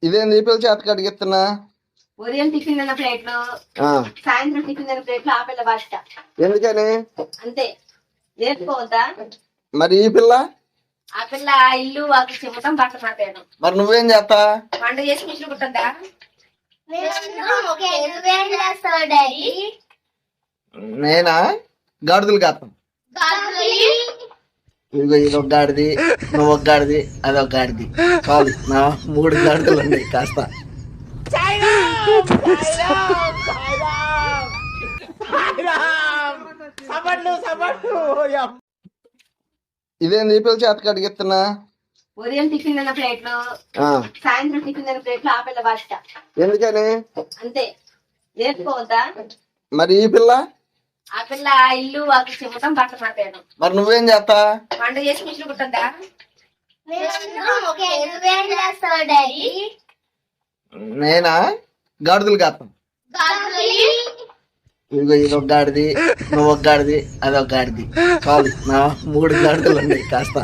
ఇదేంది ఈ పిల్ల చేతకి అడిగిస్తున్నా? ఉదయం టిఫిన్ తిన్న ప్లేట్లు, సాయంత్రం టిఫిన్ తిన్న ప్లేట్లు ఆ పిల్ల బాధ్యత. ఎందుకని? అంతే, నేర్చుకోవద్దా? మరి ఈ పిల్ల? ఆ పిల్ల ఇల్లు వాకి చెమ్మటం, బట్టలు మాట్లాడడం. మరి నువ్వేం చేస్తా? వంట చేసి మిషన్ కుట్టద్దా? నేనా గాడిదలు కాస్తాను. ఇదిగో ఇది ఒక గాడిది, నువ్వు ఒక గాడిది, అదొక గాడిది. చాలు, నా 3 గాడిదలు ఉన్నాయి. కాస్త ఇదేంది ఈ పిల్ల చేతకి అడిగిస్తున్నా? ఉదయం టిఫిన్ తిన్న ప్లేట్లు, సాయంత్రం టిఫిన్ తిన్న ప్లేట్లు ఆ పిల్ల బాధ్యత. ఎందుకని? అంతే, నేర్చుకోవద్దా? మరి ఈ పిల్ల? ఆ పిల్ల ఇల్లు వాకి చెమ్మటం, బట్టలు మాట్లాడడం. మరి నువ్వేం చేస్తా? వంట చేసి మిషన్ కుట్టద్దా? నేనా గాడిదలు కాస్తాను. ఇదిగో ఇది ఒక గాడిది, నువ్వు ఒక గాడిది, అదొక గాడిది. చాలు, నా 3 గాడిదలు ఉన్నాయి. కాస్త